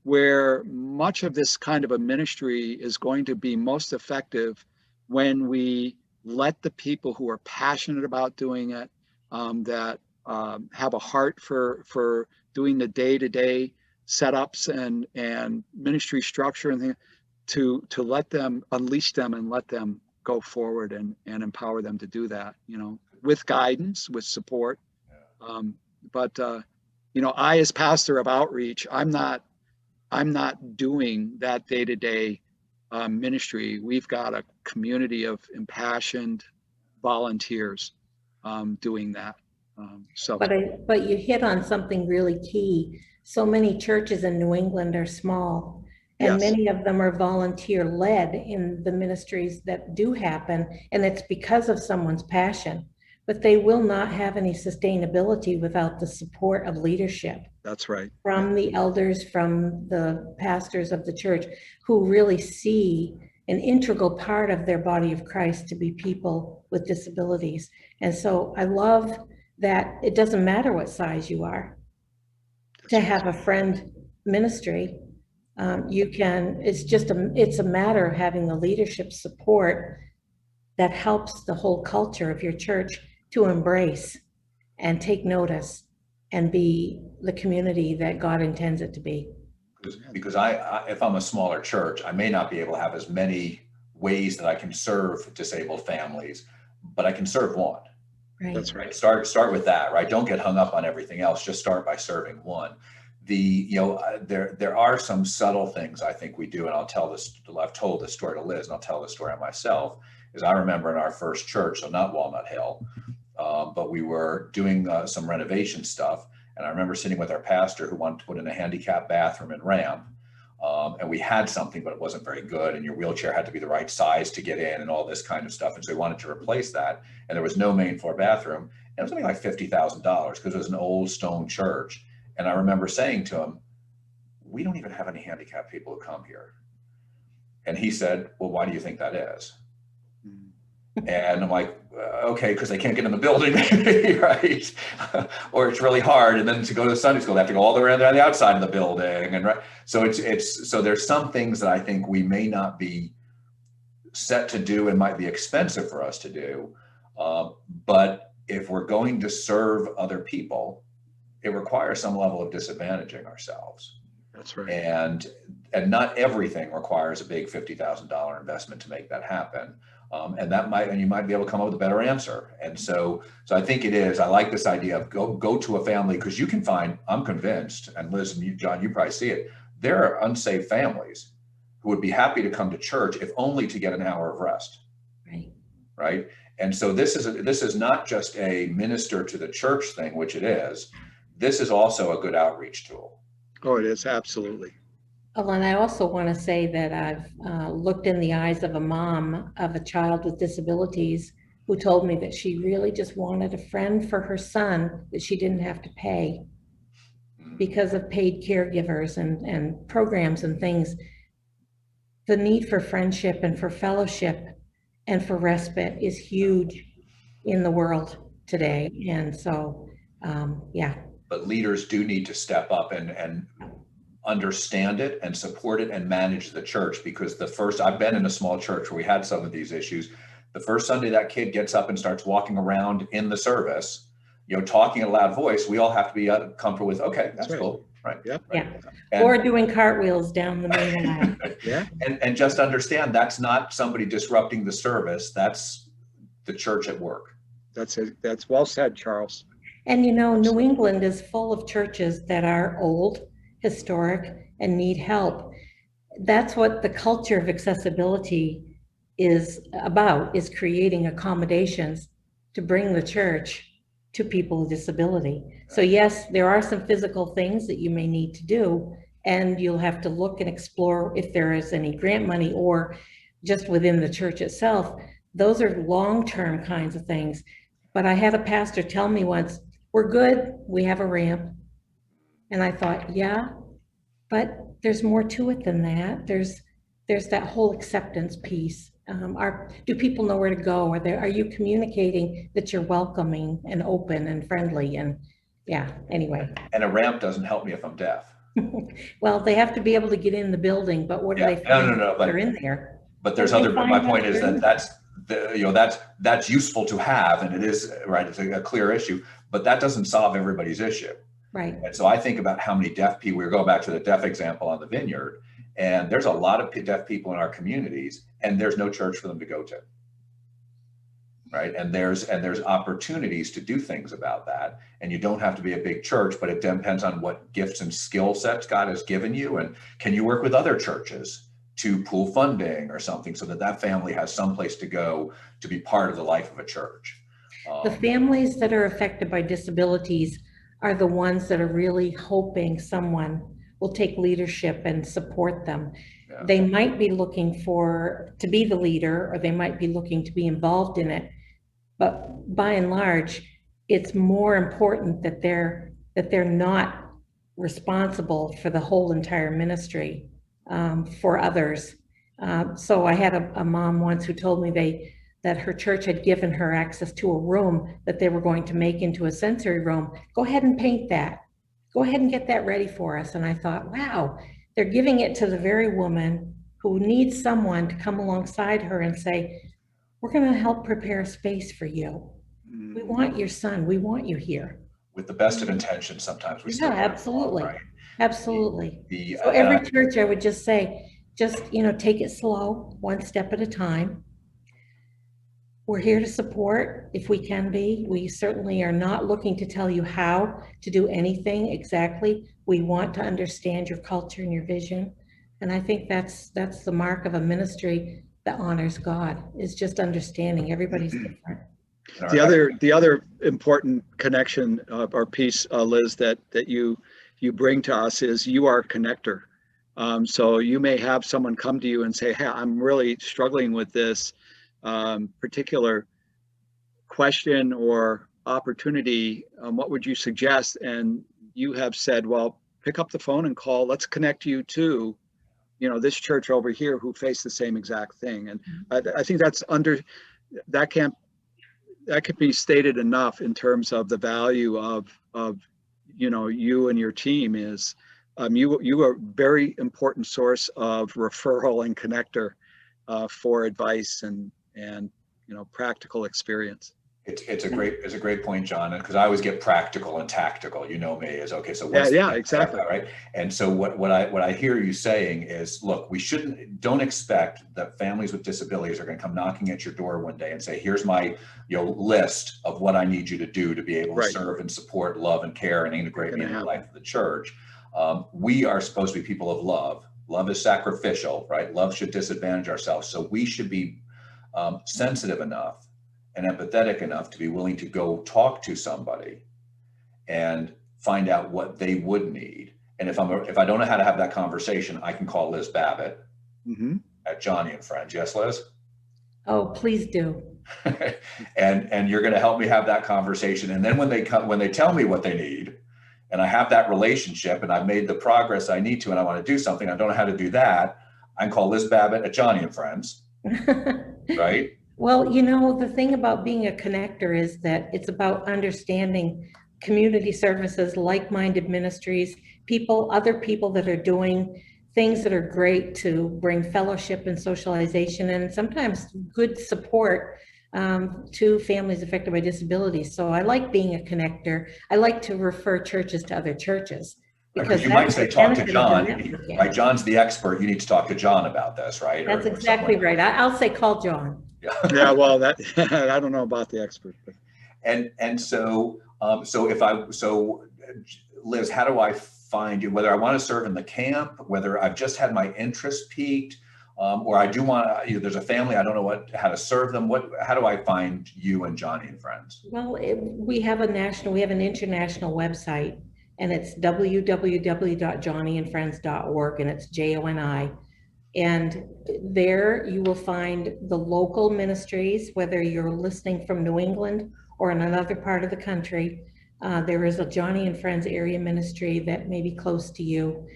S4: where much of this kind of a ministry is going to be most effective when we let the people who are passionate about doing it, that have a heart for doing the day-to-day setups and ministry structure and things, to let them, unleash them and let them go forward and empower them to do that, with guidance, with support. But I, as pastor of outreach, I'm not doing that day-to-day ministry. We've got a community of impassioned volunteers doing that.
S3: But you hit on something really key. So many churches in New England are small, and
S4: Yes.
S3: many of them are volunteer-led in the ministries that do happen, and it's because of someone's passion. But they will not have any sustainability without the support of leadership.
S4: That's right.
S3: From the elders, from the pastors of the church, who really see an integral part of their body of Christ to be people with disabilities. And so I love that it doesn't matter what size you are. To have a friend ministry, it's a matter of having the leadership support that helps the whole culture of your church to embrace and take notice and be the community that God intends it to be.
S2: Because if I'm a smaller church, I may not be able to have as many ways that I can serve disabled families, but I can serve one.
S3: Right.
S4: That's right.
S2: Start with that, right? Don't get hung up on everything else. Just start by serving one. There are some subtle things I think we do, and I've told this story to Liz, and I'll tell this story on myself. Is I remember in our first church, so not Walnut Hill, but we were doing some renovation stuff, and I remember sitting with our pastor who wanted to put in a handicap bathroom and ramp, and we had something, but it wasn't very good, and your wheelchair had to be the right size to get in, and all this kind of stuff, and so we wanted to replace that, and there was no main floor bathroom, and it was something like $50,000 because it was an old stone church. And I remember saying to him, "We don't even have any handicapped people who come here." And he said, "Well, why do you think that is?" And I'm like, okay, because they can't get in the building, right? Or it's really hard. And then to go to Sunday school, they have to go all the way around the outside of the building. And so so there's some things that I think we may not be set to do and might be expensive for us to do. But if we're going to serve other people, it requires some level of disadvantaging ourselves.
S4: That's right.
S2: And not everything requires a big $50,000 investment to make that happen. And you might be able to come up with a better answer. And so I think it is. I like this idea of go to a family, because you can find, I'm convinced, and Liz and you, John, you probably see it. There are unsafe families who would be happy to come to church if only to get an hour of rest.
S3: Right.
S2: Right. And so this is not just a minister to the church thing, which it is. This is also a good outreach tool.
S4: Oh, it is, absolutely.
S3: Oh, and I also want to say that I've looked in the eyes of a mom of a child with disabilities who told me that she really just wanted a friend for her son that she didn't have to pay because of paid caregivers and programs and things. The need for friendship and for fellowship and for respite is huge in the world today. And so, yeah.
S2: But leaders do need to step up and understand it and support it and manage the church, because I've been in a small church where we had some of these issues. The first Sunday that kid gets up and starts walking around in the service, talking in a loud voice, we all have to be comfortable with, okay, that's
S4: right.
S2: cool. Right.
S4: Yep.
S2: Right.
S3: Yeah. Or doing cartwheels down the main aisle.
S4: Yeah.
S2: And just understand that's not somebody disrupting the service. That's the church at work.
S4: That's it. That's well said, Charles.
S3: And New England is full of churches that are old, historic, and need help. That's what the culture of accessibility is about, is creating accommodations to bring the church to people with disability. So yes, there are some physical things that you may need to do, and you'll have to look and explore if there is any grant money or just within the church itself. Those are long-term kinds of things. But I had a pastor tell me once, we're good, we have a ramp. And I thought, yeah, but there's more to it than that. There's that whole acceptance piece. Do people know where to go? Are you communicating that you're welcoming and open and friendly? And yeah, anyway.
S2: And a ramp doesn't help me if I'm deaf.
S3: Well, they have to be able to get in the building, but what do they find
S2: No,
S3: if they're in there?
S2: But there's my point is that's useful to have, and it is, right, it's a clear issue, but that doesn't solve everybody's issue.
S3: Right.
S2: And so I think about how many deaf people, we're going back to the deaf example on the vineyard, and there's a lot of deaf people in our communities, and there's no church for them to go to. Right. And there's opportunities to do things about that. And you don't have to be a big church, but it depends on what gifts and skill sets God has given you. And can you work with other churches to pool funding or something so that family has someplace to go to be part of the life of a church?
S3: The families that are affected by disabilities are the ones that are really hoping someone will take leadership and support them. Yeah. They might be looking to be the leader, or they might be looking to be involved in it. But by and large, it's more important that they're not responsible for the whole entire ministry for others. So I had a mom once who told me that her church had given her access to a room that they were going to make into a sensory room. Go ahead and paint that. Go ahead and get that ready for us. And I thought, wow, they're giving it to the very woman who needs someone to come alongside her and say, we're going to help prepare a space for you. We want your son. We want you here.
S2: With the best of intentions, sometimes we still
S3: absolutely.
S2: Right?
S3: Absolutely. So every church, I would just say, take it slow, one step at a time. We're here to support if we can be. We certainly are not looking to tell you how to do anything exactly. We want to understand your culture and your vision. And I think that's the mark of a ministry that honors God, is just understanding everybody's different.
S4: The other important connection or piece, Liz, that you bring to us is you are a connector. So you may have someone come to you and say, hey, I'm really struggling with this particular question or opportunity. What would you suggest? And you have said, well, pick up the phone and call. Let's connect you to, this church over here who faced the same exact thing. And I think that could be stated enough in terms of the value of you and your team is you are a very important source of referral and connector for advice and practical experience.
S2: It's a great point, John, because I always get practical and tactical. You know me is okay. So what's
S4: exactly
S2: right. And so what I hear you saying is, look, don't expect that families with disabilities are going to come knocking at your door one day and say, here's my list of what I need you to do to be able to serve and support, love and care and integrate me into the life of the church. We are supposed to be people of love, Love is sacrificial, right? Love should disadvantage ourselves. So we should be sensitive enough and empathetic enough to be willing to go talk to somebody and find out what they would need. And if I don't know how to have that conversation, I can call Liz Babbitt at Joni and Friends. Yes, Liz?
S3: Oh, please do.
S2: and you're going to help me have that conversation. And then when they tell me what they need, and I have that relationship and I've made the progress I need to, and I want to do something, I don't know how to do that, I can call Liz Babbitt at Joni and Friends, right?
S3: Well, you know, the thing about being a connector is that it's about understanding community services, like-minded ministries, other people that are doing things that are great to bring fellowship and socialization, and sometimes good support to families affected by disabilities. So I like being a connector. I like to refer churches to other churches.
S2: Because you might say, talk to John, right? John's the expert. You need to talk to John about this, right?
S3: That's exactly right. I'll say call John.
S4: Yeah, well, that I don't know about the expert. But.
S2: So Liz, how do I find you? Whether I want to serve in the camp, whether I've just had my interest piqued, or I do want to, there's a family, I don't know how to serve them. How do I find you and Joni and Friends?
S3: Well, we have an international website, and it's www.joniandfriends.org, and it's JONI. And there you will find the local ministries, whether you're listening from New England or in another part of the country. There is a Joni and Friends area ministry that may be close to you.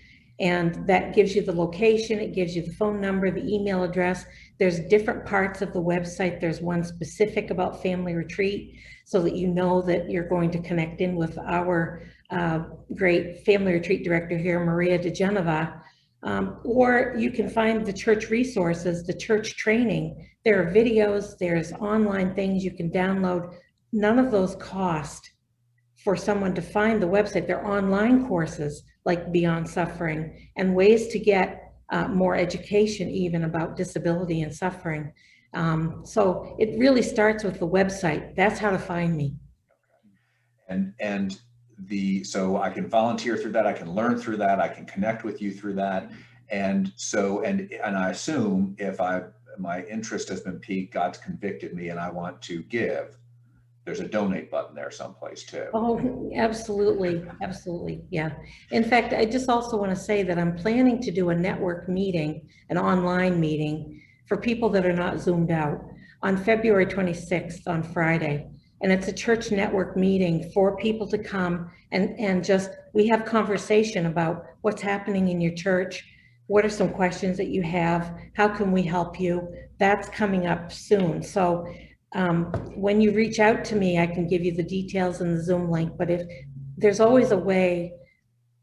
S3: And that gives you the location, it gives you the phone number, the email address. There's different parts of the website. There's one specific about family retreat, so that you know that you're going to connect in with our great family retreat director here, Maria DeGenova. Or you can find the church resources, the church training. There are videos, there's online things you can download. None of those cost for someone to find the website. They're online courses like Beyond Suffering, and ways to get more education even about disability and suffering. So it really starts with the website. That's how to find me.
S2: So I can volunteer through that, I can learn through that, I can connect with you through that. And I assume if my interest has been piqued, God's convicted me and I want to give, there's a donate button there someplace too.
S3: Oh, absolutely. Absolutely. Yeah. In fact, I just also want to say that I'm planning to do a network meeting, an online meeting for people that are not Zoomed out on February 26th on Friday. And it's a church network meeting for people to come and just, we have conversation about what's happening in your church. What are some questions that you have? How can we help you? That's coming up soon. So when you reach out to me, I can give you the details and the Zoom link, but if there's always a way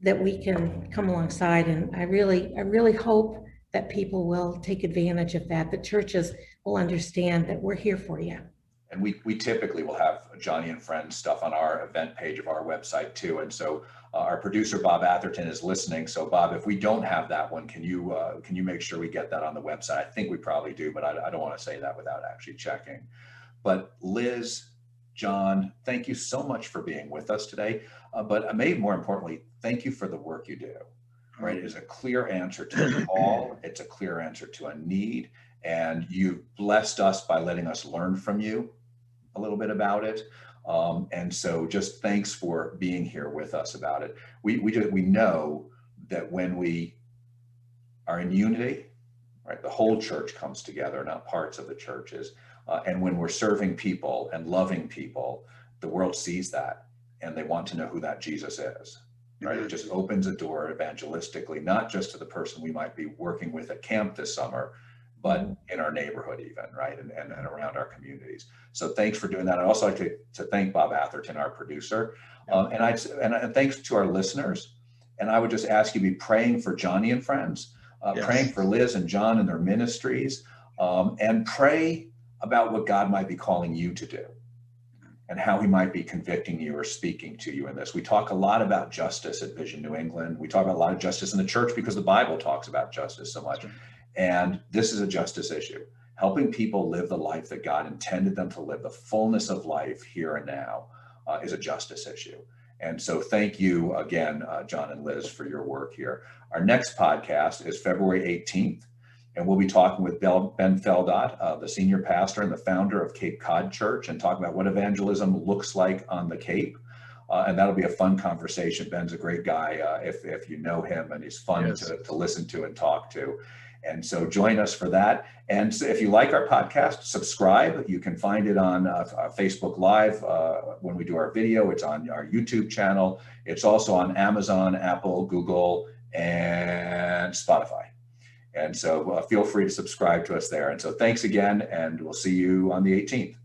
S3: that we can come alongside, and I really hope that people will take advantage of that. The churches will understand that we're here for you.
S2: And we typically will have Joni and Friends stuff on our event page of our website too. And so our producer, Bob Atherton, is listening. So Bob, if we don't have that one, can you make sure we get that on the website? I think we probably do, but I don't want to say that without actually checking. But Liz, John, thank you so much for being with us today. But maybe more importantly, thank you for the work you do. Right? It is a clear answer to a call. It's a clear answer to a need. And you've blessed us by letting us learn from you a little bit about it. And so just thanks for being here with us about it. We know that when we are in unity, right, the whole church comes together, not parts of the churches. And when we're serving people and loving people, the world sees that and they want to know who that Jesus is. Right? It just opens a door evangelistically, not just to the person we might be working with at camp this summer, but in our neighborhood even, right? And around our communities. So thanks for doing that. I'd also like to thank Bob Atherton, our producer. And thanks to our listeners. And I would just ask you to be praying for Joni and Friends, praying for Liz and John and their ministries, and pray about what God might be calling you to do and how he might be convicting you or speaking to you in this. We talk a lot about justice at Vision New England. We talk about a lot of justice in the church because the Bible talks about justice so much. And this is a justice issue, helping people live the life that God intended them to live, the fullness of life here and now, is a justice issue. And so thank you again, John and Liz, for your work here. Our next podcast is February 18th, and we'll be talking with Ben Feldot, the senior pastor and the founder of Cape Cod Church, and talk about what evangelism looks like on the Cape. And that'll be a fun conversation. Ben's a great guy, if you know him, and he's fun
S4: Yes.
S2: to listen to and talk to. And so join us for that. And so if you like our podcast, subscribe. You can find it on Facebook Live when we do our video. It's on our YouTube channel. It's also on Amazon, Apple, Google, and Spotify. And so feel free to subscribe to us there. And so thanks again, and we'll see you on the 18th.